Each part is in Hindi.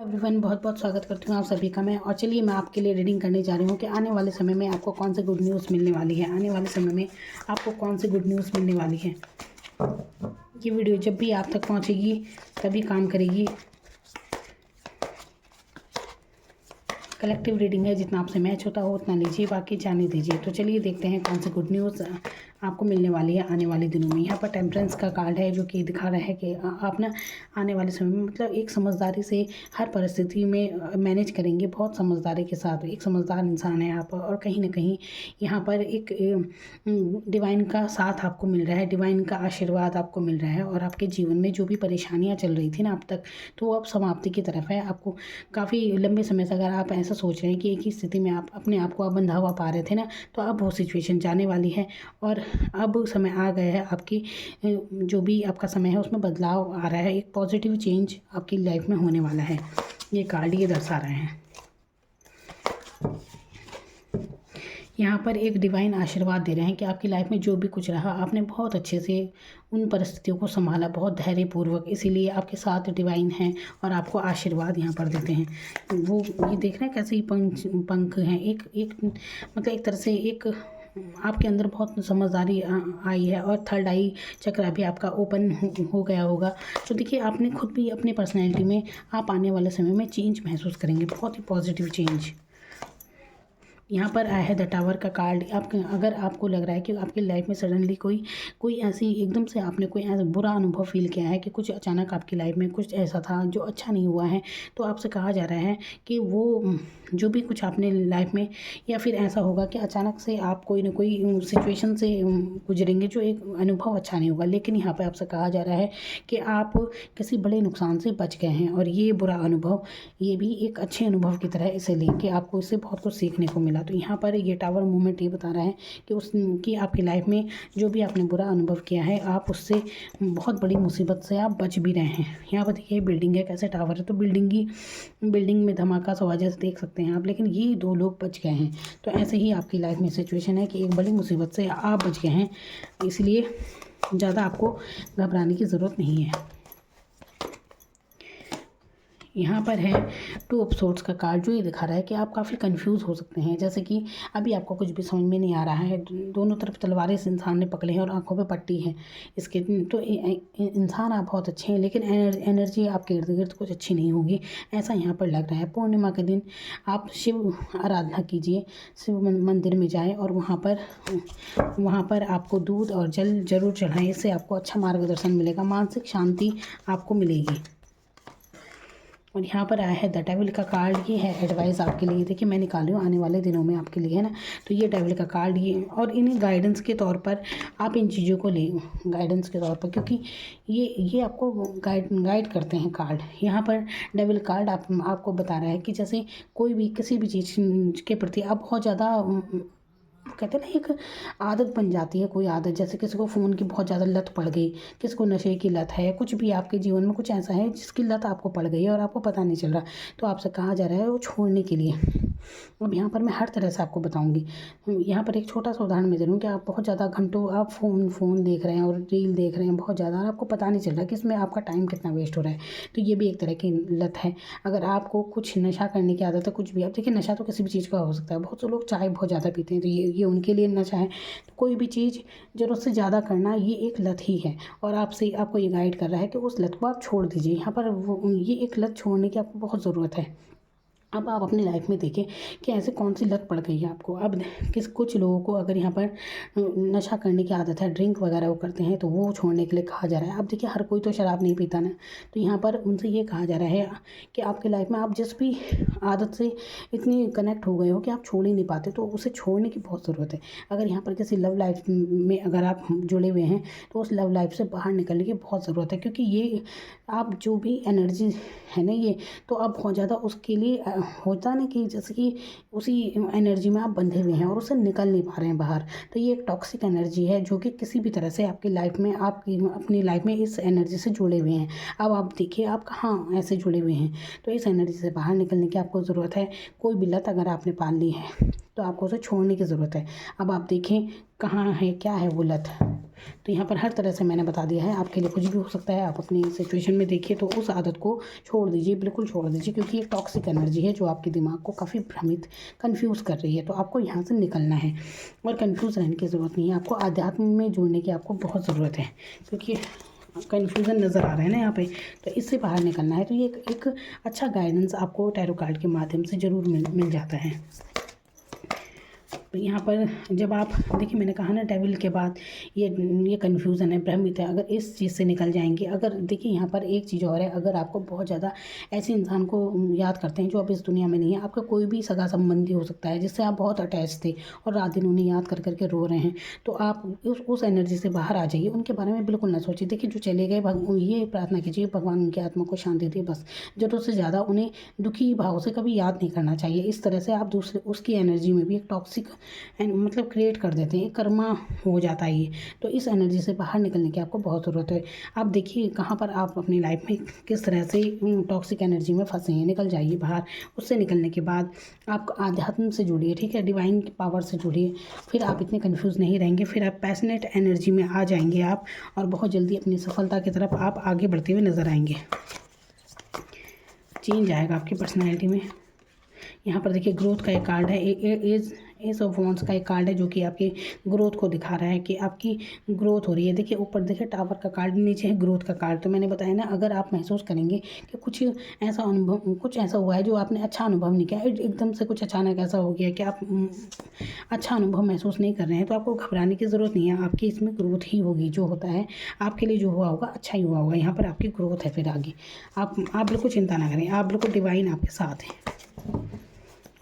एवरीवन, बहुत बहुत स्वागत करती हूँ आप सभी का मैं। और चलिए मैं आपके लिए रीडिंग करने जा रही हूँ कि आने वाले समय में आपको कौन सी गुड न्यूज़ मिलने वाली है। आने वाले समय में आपको कौन सी गुड न्यूज़ मिलने वाली है। ये वीडियो जब भी आप तक पहुँचेगी तभी काम करेगी। कलेक्टिव रीडिंग है, जितना आपसे मैच होता हो उतना लीजिए, बाकी जाने दीजिए। तो चलिए देखते हैं कौन सी गुड न्यूज़ आपको मिलने वाली है आने वाले दिनों में। यहाँ पर टेम्परेंस का कार्ड है जो कि दिखा रहा है कि आप ना आने वाले समय में मतलब एक समझदारी से हर परिस्थिति में मैनेज करेंगे। बहुत समझदारी के साथ एक समझदार इंसान है आप। और कहीं ना कहीं यहाँ पर एक डिवाइन का साथ आपको मिल रहा है, डिवाइन का आशीर्वाद आपको मिल रहा है। और आपके जीवन में जो भी परेशानियाँ चल रही थी ना अब तक, तो वो अब समाप्ति की तरफ है। आपको काफ़ी लंबे समय से अगर आप ऐसा सोच रहे हैं कि एक ही स्थिति में आप अपने आप को आप बंधा हुआ पा रहे थे ना, तो अब वो सिचुएशन जाने वाली है। और अब समय आ गया है आपकी जो भी आपका समय है उसमें बदलाव आ रहा है। एक पॉजिटिव चेंज आपकी लाइफ में होने वाला है। ये कार्ड ये दर्शा रहे हैं। यहाँ पर एक डिवाइन आशीर्वाद दे रहे हैं कि आपकी लाइफ में जो भी कुछ रहा आपने बहुत अच्छे से उन परिस्थितियों को संभाला, बहुत धैर्यपूर्वक। इसीलिए आपके साथ डिवाइन हैं और आपको आशीर्वाद यहाँ पर देते हैं। वो ये देख रहे हैं कैसे ही पंख हैं। एक एक मतलब एक तरह से एक आपके अंदर बहुत समझदारी आई है। और थर्ड आई चक्र भी आपका ओपन हो गया होगा। तो देखिए आपने खुद भी अपने पर्सनैलिटी में आप आने वाले समय में चेंज महसूस करेंगे, बहुत ही पॉजिटिव चेंज। यहाँ पर आया है द टावर का कार्ड। आप अगर आपको लग रहा है कि आपकी लाइफ में सडनली कोई ऐसी एकदम से आपने कोई ऐसा बुरा अनुभव फील किया है कि कुछ अचानक आपकी लाइफ में कुछ ऐसा था जो अच्छा नहीं हुआ है, तो आपसे कहा जा रहा है कि वो जो भी कुछ आपने लाइफ में, या फिर ऐसा होगा कि अचानक से आप कोई ना कोई सिचुएशन से गुजरेंगे जो एक अनुभव अच्छा नहीं होगा। लेकिन यहाँ पर आपसे कहा जा रहा है कि आप किसी बड़े नुकसान से बच गए हैं। और ये बुरा अनुभव ये भी एक अच्छे अनुभव की तरह इसे लें कि आपको इससे बहुत कुछ सीखने को मिला। तो यहाँ पर ये टावर मूवमेंट ये बता रहा है कि आपकी लाइफ में जो भी आपने बुरा अनुभव किया है आप उससे बहुत बड़ी मुसीबत से आप बच भी रहे हैं। यहाँ पर देखिए बिल्डिंग है, कैसे टावर है, तो बिल्डिंग में धमाका सा वजह से देख सकते हैं आप। लेकिन ये दो लोग बच गए हैं। तो ऐसे ही आपकी लाइफ में सिचुएशन है कि एक बड़ी मुसीबत से आप बच गए हैं, इसलिए ज़्यादा आपको घबराने की ज़रूरत नहीं है। यहाँ पर है टू ऑफ सोर्ड्स का कार्ड जो ये दिखा रहा है कि आप काफ़ी कंफ्यूज हो सकते हैं। जैसे कि अभी आपको कुछ भी समझ में नहीं आ रहा है। दोनों तरफ तलवारें इस इंसान ने पकड़े हैं और आंखों पे पट्टी है इसके। तो इंसान आप बहुत अच्छे हैं, लेकिन एनर्जी आपके इर्द गिर्द कुछ अच्छी नहीं होगी, ऐसा यहाँ पर लग रहा है। पूर्णिमा के दिन आप शिव आराधना कीजिए, शिव मंदिर में जाएँ और वहाँ पर आपको दूध और जल जरूर चढ़ाएँ। इससे आपको अच्छा मार्गदर्शन मिलेगा, मानसिक शांति आपको मिलेगी। और यहाँ पर आया है द डेविल का कार्ड। ये है एडवाइस आपके लिए। देखिए मैं निकाली हूँ आने वाले दिनों में आपके लिए, है ना। तो ये डेविल का कार्ड ये, और इन्हें गाइडेंस के तौर पर आप इन चीज़ों को लें, गाइडेंस के तौर पर, क्योंकि ये आपको गाइड करते हैं कार्ड। यहाँ पर डेविल कार्ड आपको बता रहा है कि जैसे कोई भी किसी भी चीज़ के प्रति आप बहुत ज़्यादा कहते हैं ना, एक आदत बन जाती है। कोई आदत, जैसे किसी को फ़ोन की बहुत ज़्यादा लत पड़ गई, किसी को नशे की लत है, कुछ भी आपके जीवन में कुछ ऐसा है जिसकी लत आपको पड़ गई है और आपको पता नहीं चल रहा, तो आपसे कहा जा रहा है वो छोड़ने के लिए। अब यहाँ पर मैं हर तरह से आपको बताऊँगी। यहाँ पर एक छोटा सा उदाहरण मैं दे रही हूँ कि आप बहुत ज़्यादा घंटों आप फ़ोन देख रहे हैं और रील देख रहे हैं बहुत ज़्यादा, और आपको पता नहीं चल रहा कि इसमें आपका टाइम कितना वेस्ट हो रहा है। तो ये भी एक तरह की लत है। अगर आपको कुछ नशा करने की आदत है, कुछ भी, अब देखिए नशा तो किसी भी चीज़ का हो सकता है। बहुत से लोग चाय बहुत ज़्यादा पीते हैं, तो ये उनके लिए नशा है। तो कोई भी चीज़ ज़रूरत से ज़्यादा करना ये एक लत ही है। और आपको ये गाइड कर रहा है कि उस लत को आप छोड़ दीजिए। यहाँ पर ये एक लत छोड़ने की आपको बहुत ज़रूरत है। अब आप अपनी लाइफ में देखें कि ऐसे कौन सी लत पड़ गई है आपको। अब कुछ लोगों को अगर यहाँ पर नशा करने की आदत है, ड्रिंक वगैरह वो करते हैं, तो वो छोड़ने के लिए कहा जा रहा है। अब देखिए हर कोई तो शराब नहीं पीता ना, तो यहाँ पर उनसे ये कहा जा रहा है कि आपकी लाइफ में आप जिस भी आदत से इतनी कनेक्ट हो गए हो कि आप छोड़ ही नहीं पाते, तो उसे छोड़ने की बहुत ज़रूरत है। अगर यहाँ पर किसी लव लाइफ में अगर आप जुड़े हुए हैं, तो उस लव लाइफ से बाहर निकलने की बहुत ज़रूरत है। क्योंकि ये आप जो भी एनर्जी है ना, ये तो आप बहुत ज़्यादा उसके लिए होता ना कि जैसे कि उसी एनर्जी में आप बंधे हुए हैं और उससे निकल नहीं पा रहे हैं बाहर। तो ये एक टॉक्सिक एनर्जी है जो कि किसी भी तरह से आपकी लाइफ में, आपकी अपनी लाइफ में इस एनर्जी से जुड़े हुए हैं। अब आप देखिए आप कहाँ ऐसे जुड़े हुए हैं, तो इस एनर्जी से बाहर निकलने की आपको ज़रूरत है। कोई भी लत अगर आपने पाल ली है तो आपको उसे छोड़ने की ज़रूरत है। अब आप देखें कहाँ है, क्या है वो लत। तो यहाँ पर हर तरह से मैंने बता दिया है, आपके लिए कुछ भी हो सकता है। आप अपनी सिचुएशन में देखिए तो उस आदत को छोड़ दीजिए, बिल्कुल छोड़ दीजिए, क्योंकि ये टॉक्सिक एनर्जी है जो आपके दिमाग को काफ़ी भ्रमित, कन्फ्यूज़ कर रही है। तो आपको यहाँ से निकलना है और कन्फ्यूज़ रहने की ज़रूरत नहीं है। आपको आध्यात्म में जुड़ने की आपको बहुत ज़रूरत है, क्योंकि कन्फ्यूज़न नज़र आ रहा है ना यहाँ पे, तो इससे बाहर निकलना है। तो ये एक अच्छा गाइडेंस आपको टैरो कार्ड के माध्यम से ज़रूर मिल जाता है। तो यहाँ पर जब आप देखिए, मैंने कहा ना डेविल के बाद ये कन्फ्यूज़न है, भ्रमित है, अगर इस चीज़ से निकल जाएंगे। अगर देखिए यहाँ पर एक चीज़ और है, अगर आपको बहुत ज़्यादा ऐसे इंसान को याद करते हैं जो अब इस दुनिया में नहीं है, आपका कोई भी सगा संबंधी हो सकता है जिससे आप बहुत अटैच थे और रात दिन उन्हें याद कर करके रो रहे हैं, तो आप उस एनर्जी से बाहर आ जाइए। उनके बारे में बिल्कुल ना सोचिए। देखिए जो चले गए, ये प्रार्थना कीजिए भगवान उनकी आत्मा को शांति दे, बस। ज़रूरत से ज़्यादा उन्हें दुखी भाव से कभी याद नहीं करना चाहिए। इस तरह से आप दूसरे उसकी एनर्जी में भी एक टॉक्सिक मतलब क्रिएट कर देते हैं, कर्मा हो जाता है ये। तो इस एनर्जी से बाहर निकलने की आपको बहुत ज़रूरत है। आप देखिए कहाँ पर आप अपनी लाइफ में किस तरह से टॉक्सिक एनर्जी में फंसे हैं, निकल जाइए बाहर। उससे निकलने के बाद आप आध्यात्म से जुड़िए, ठीक है, डिवाइन पावर से जुड़िए, फिर आप इतने कन्फ्यूज़ नहीं रहेंगे, फिर आप पैशनेट एनर्जी में आ जाएंगे आप, और बहुत जल्दी अपनी सफलता की तरफ आप आगे बढ़ते हुए नज़र आएंगे। चेंज आएगा आपकी पर्सनैलिटी में। यहाँ पर देखिए ग्रोथ का एक कार्ड है, एज ऑफ वॉन्ड्स का एक कार्ड है जो कि आपकी ग्रोथ को दिखा रहा है कि आपकी ग्रोथ हो रही है। देखिए ऊपर देखिए टावर का कार्ड, नीचे है ग्रोथ का कार्ड। तो मैंने बताया ना, अगर आप महसूस करेंगे कि कुछ ऐसा हुआ है जो आपने अच्छा अनुभव नहीं किया, एकदम से कुछ अचानक ऐसा हो गया कि आप अच्छा अनुभव महसूस नहीं कर रहे हैं, तो आपको घबराने की ज़रूरत नहीं है। आपकी इसमें ग्रोथ ही होगी। जो होता है आपके लिए, जो हुआ होगा अच्छा ही हुआ होगा। यहाँ पर आपकी ग्रोथ है। फिर आगे आप बिल्कुल चिंता ना करें, आप बिल्कुल डिवाइन आपके साथ है।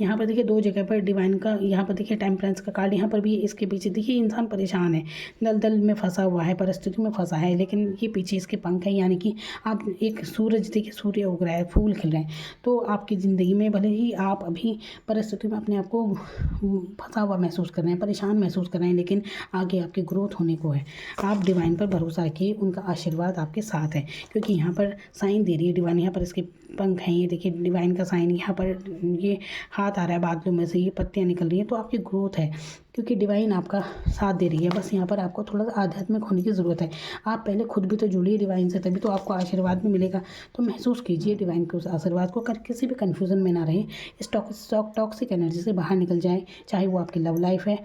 यहाँ पर देखिए 2 जगह पर डिवाइन का, यहाँ पर देखिए टेम्परेंस का कार्ड, यहाँ पर भी इसके पीछे देखिए इंसान परेशान है, दलदल में फंसा हुआ है, परिस्थिति में फंसा है, लेकिन ये पीछे इसके पंख है। यानी कि आप एक सूरज देखिए, सूर्य उग रहा है, फूल खिल रहे हैं। तो आपकी ज़िंदगी में भले ही आप अभी परिस्थिति में अपने आप को फंसा हुआ महसूस कर रहे हैं, परेशान महसूस कर रहे हैं, लेकिन आगे आपकी ग्रोथ होने को है। आप डिवाइन पर भरोसा रखिए, उनका आशीर्वाद आपके साथ है, क्योंकि यहाँ पर साइन दे रही है डिवाइन। यहाँ पर इसके पंख हैं, ये देखिए डिवाइन का साइन। यहाँ पर ये हाथ आ रहा है बादलों में से, ये पत्तियां निकल रही हैं। तो आपकी ग्रोथ है, क्योंकि डिवाइन आपका साथ दे रही है। बस यहाँ पर आपको थोड़ा सा आध्यात्मिक होने की ज़रूरत है। आप पहले खुद भी तो जुड़िए डिवाइन से, तभी तो आपको आशीर्वाद भी मिलेगा। तो महसूस कीजिए डिवाइन के उस आशीर्वाद को, कर किसी भी कन्फ्यूज़न में ना रहें, इस टॉक्सिक एनर्जी से बाहर निकल जाएँ। चाहे वो आपकी लव लाइफ है,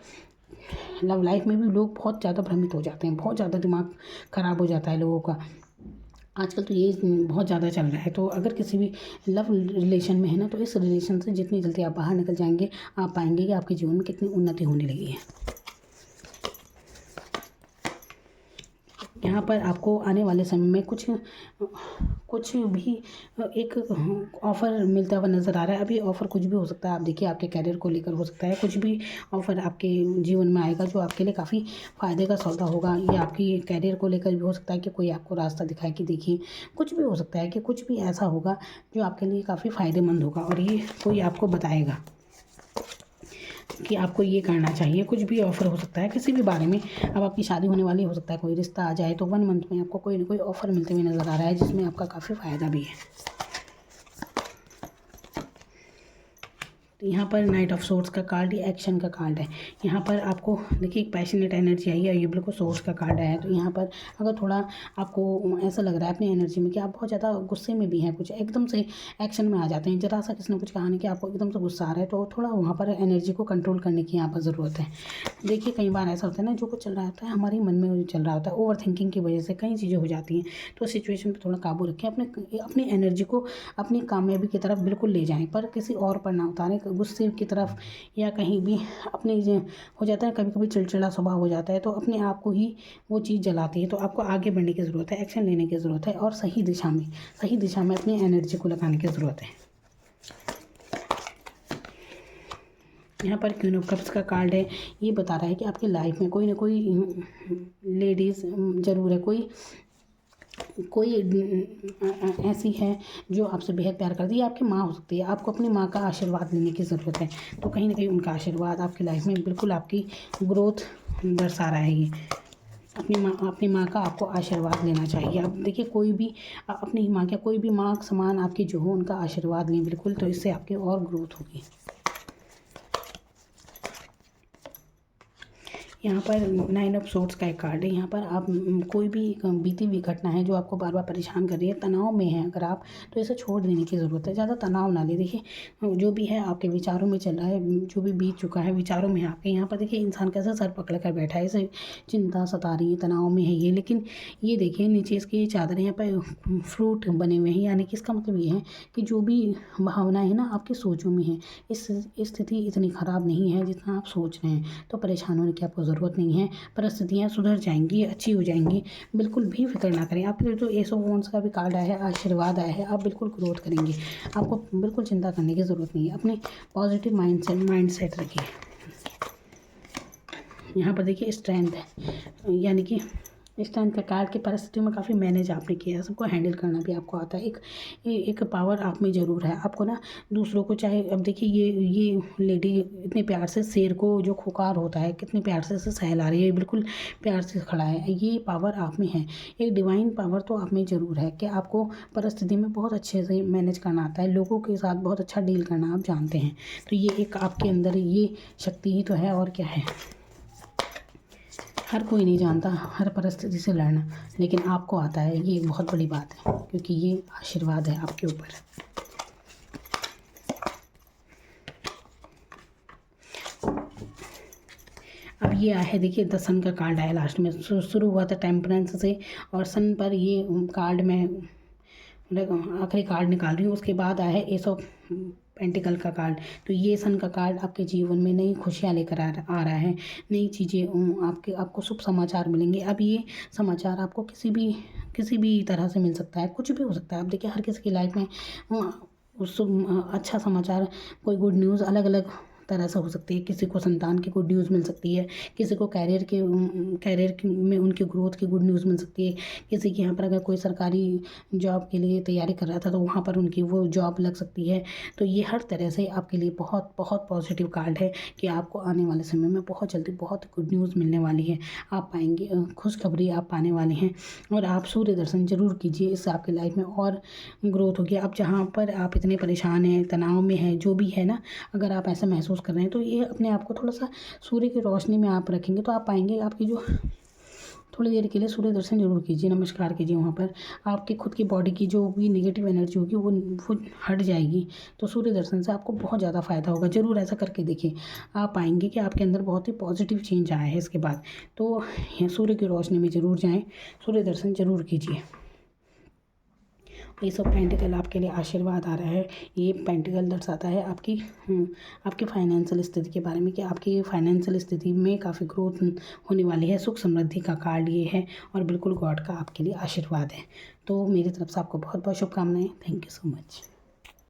लव लाइफ में भी लोग बहुत ज़्यादा भ्रमित हो जाते हैं, बहुत ज़्यादा दिमाग ख़राब हो जाता है लोगों का। आजकल तो ये बहुत ज़्यादा चल रहा है। तो अगर किसी भी लव रिलेशन में है ना, तो इस रिलेशन से जितनी जल्दी आप बाहर निकल जाएंगे, आप पाएंगे कि आपके जीवन में कितनी उन्नति होने लगी है। यहाँ पर आपको आने वाले समय में कुछ भी एक ऑफ़र मिलता हुआ नज़र आ रहा है। अभी ऑफ़र कुछ भी हो सकता है। आप देखिए आपके करियर को लेकर हो सकता है, कुछ भी ऑफ़र आपके जीवन में आएगा जो आपके लिए काफ़ी फ़ायदे का सौदा होगा। या आपकी करियर को लेकर भी हो सकता है कि कोई आपको रास्ता दिखाए कि देखिए, कुछ भी हो सकता है कि कुछ भी ऐसा होगा जो आपके लिए काफ़ी फ़ायदेमंद होगा, और ये कोई आपको बताएगा कि आपको ये करना चाहिए। कुछ भी ऑफ़र हो सकता है किसी भी बारे में। अब आपकी शादी होने वाली हो सकता है, कोई रिश्ता आ जाए, तो 1 मंथ में आपको कोई ना कोई ऑफ़र मिलते हुए नज़र आ रहा है, जिसमें आपका काफ़ी फ़ायदा भी है। तो यहाँ पर नाइट ऑफ सोर्स का कार्ड, ये एक्शन का कार्ड है। यहाँ पर आपको देखिए एक पैशनेट एनर्जी आई है, ये बिल्कुल सोर्स का कार्ड है। तो यहाँ पर अगर थोड़ा आपको ऐसा लग रहा है अपनी एनर्जी में कि आप बहुत ज़्यादा गुस्से में भी हैं, कुछ एकदम से एक्शन में आ जाते हैं, ज़रा सा किसी ने कुछ कहा नहीं कि आपको एकदम से गुस्सा आ रहा है, तो थोड़ा वहाँ पर एनर्जी को कंट्रोल करने की यहाँ पर ज़रूरत है। देखिए कई बार ऐसा होता है ना, जो कुछ चल रहा होता है हमारे मन में चल रहा होता है, ओवर थिंकिंग की वजह से कई चीज़ें हो जाती हैं। तो सिचुएशन पर थोड़ा काबू रखें, अपनी एनर्जी को अपनी कामयाबी की तरफ बिल्कुल ले जाएँ, पर किसी और पर ना उतारें, गुस्से की तरफ या कहीं भी। अपने हो जाता है कभी कभी चिड़चिड़ा स्वभाव हो जाता है, तो अपने आप को ही वो चीज़ जलाती है। तो आपको आगे बढ़ने की ज़रूरत है, एक्शन लेने की ज़रूरत है, और सही दिशा में अपनी एनर्जी को लगाने की ज़रूरत है। यहाँ पर क्वीन ऑफ कप्स का कार्ड है, ये बता रहा है कि आपकी लाइफ में कोई ना कोई लेडीज़ ज़रूर है, कोई ऐसी है जो आपसे बेहद प्यार करती है। आपकी माँ हो सकती है, आपको अपनी माँ का आशीर्वाद लेने की ज़रूरत है। तो कहीं ना कहीं उनका आशीर्वाद आपकी लाइफ में बिल्कुल आपकी ग्रोथ दर्शा रहा है। ये अपनी माँ का आपको आशीर्वाद लेना चाहिए। अब देखिए कोई भी अपनी माँ क्या, कोई भी माँ समान आपकी जो हो, उनका आशीर्वाद लें बिल्कुल, तो इससे आपकी और ग्रोथ होगी। यहाँ पर 9 ऑफ सोर्ड्स का एक कार्ड है। यहाँ पर आप कोई भी बीती हुई घटना है जो आपको बार बार परेशान कर रही है, तनाव में है अगर आप, तो इसे छोड़ देने की ज़रूरत है। ज़्यादा तनाव ना ले। देखिए जो भी है आपके विचारों में चल रहा है, जो भी बीत चुका है विचारों में है आपके। यहाँ पर देखिए इंसान कैसे सर पकड़ कर बैठा है, इसे चिंता सता रही है, तनाव में है ये। लेकिन ये देखिए नीचे इसकी चादर यहाँ पर फ्रूट बने हुए हैं, यानी कि इसका मतलब ये है कि जो भी भावनाएं है ना आपकी सोचों में है, इस स्थिति इतनी ख़राब नहीं है जितना आप सोच रहे हैं। तो परेशान होने की आपको ज़रूरत नहीं है, परिस्थितियाँ सुधर जाएंगी, अच्छी हो जाएंगी। बिल्कुल भी फिक्र ना करें। आपके लिए तो एस ऑफ वांड्स का भी कार्ड आया है, आशीर्वाद आया है, आप बिल्कुल ग्रोथ करेंगे। आपको बिल्कुल चिंता करने की ज़रूरत नहीं है। अपने पॉजिटिव माइंड सेट रखिए। यहाँ पर देखिए स्ट्रेंथ है, यानी कि स्ट्रेंथ का कार्ड की परिस्थितियों में काफ़ी मैनेज आपने किया है, सबको हैंडल करना भी आपको आता है। एक पावर आप में ज़रूर है। आपको ना दूसरों को, चाहे अब देखिए ये लेडी इतने प्यार से शेर को जो खुकार होता है कितने प्यार से इसे सहला रही है, बिल्कुल प्यार से खड़ा है। ये पावर आप में है, एक डिवाइन पावर तो आप में ज़रूर है कि आपको परिस्थिति में बहुत अच्छे से मैनेज करना आता है, लोगों के साथ बहुत अच्छा डील करना आप जानते हैं। तो ये एक आपके अंदर ये शक्ति ही तो है, और क्या है। हर कोई नहीं जानता हर परिस्थिति से लड़ना, लेकिन आपको आता है, ये एक बहुत बड़ी बात है, क्योंकि ये आशीर्वाद है आपके ऊपर। अब ये आया है देखिए द सन का कार्ड आया लास्ट में, शुरू हुआ था टेम्परेंस से, और सन पर ये कार्ड में आखिरी कार्ड निकाल रही हूँ। उसके बाद आया है एस ऑफ पेंटिकल का कार्ड। तो ये सन का कार्ड आपके जीवन में नई खुशियाँ लेकर आ रहा है, नई चीज़ें आपको शुभ समाचार मिलेंगे। अब ये समाचार आपको किसी भी तरह से मिल सकता है, कुछ भी हो सकता है। अब देखिए हर किसी की लाइफ में अच्छा समाचार, कोई गुड न्यूज़ अलग अलग तरह से हो सकती है। किसी को संतान की गुड न्यूज़ मिल सकती है, किसी को कैरियर में उनकी ग्रोथ की गुड न्यूज़ मिल सकती है, किसी के यहाँ पर अगर कोई सरकारी जॉब के लिए तैयारी कर रहा था तो वहाँ पर उनकी वो जॉब लग सकती है। तो ये हर तरह से आपके लिए बहुत बहुत पॉजिटिव कार्ड है कि आपको आने वाले समय में बहुत जल्दी बहुत गुड न्यूज़ मिलने वाली है। आप पाएंगे, खुशखबरी आप पाने वाले हैं। और आप सूर्य दर्शन जरूर कीजिए, इससे आपकी लाइफ में और ग्रोथ होगी। आप जहाँ पर आप इतने परेशान हैं, तनाव में हैं, जो भी है ना, अगर आप ऐसा महसूस कर रहे हैं तो ये अपने आप को थोड़ा सा सूर्य की रोशनी में आप रखेंगे तो आप पाएंगे आपकी जो थोड़ी देर के लिए सूर्य दर्शन जरूर कीजिए, नमस्कार कीजिए। वहाँ पर आपकी खुद की बॉडी की जो भी नेगेटिव एनर्जी होगी वो हट जाएगी। तो सूर्य दर्शन से आपको बहुत ज़्यादा फ़ायदा होगा। ज़रूर ऐसा करके देखिए, आप पाएंगे कि आपके अंदर बहुत ही पॉजिटिव चेंज आया है इसके बाद। तो सूर्य की रोशनी में ज़रूर जाएँ, सूर्य दर्शन ज़रूर कीजिए। ये सब पेंटिकल आपके लिए आशीर्वाद आ रहा है। ये पेंटिकल दर्शाता है आपकी फाइनेंशियल स्थिति के बारे में, कि आपकी फाइनेंशियल स्थिति में काफ़ी ग्रोथ होने वाली है। सुख समृद्धि का कार्ड ये है, और बिल्कुल गॉड का आपके लिए आशीर्वाद है। तो मेरी तरफ से आपको बहुत बहुत शुभकामनाएं। Thank you so much.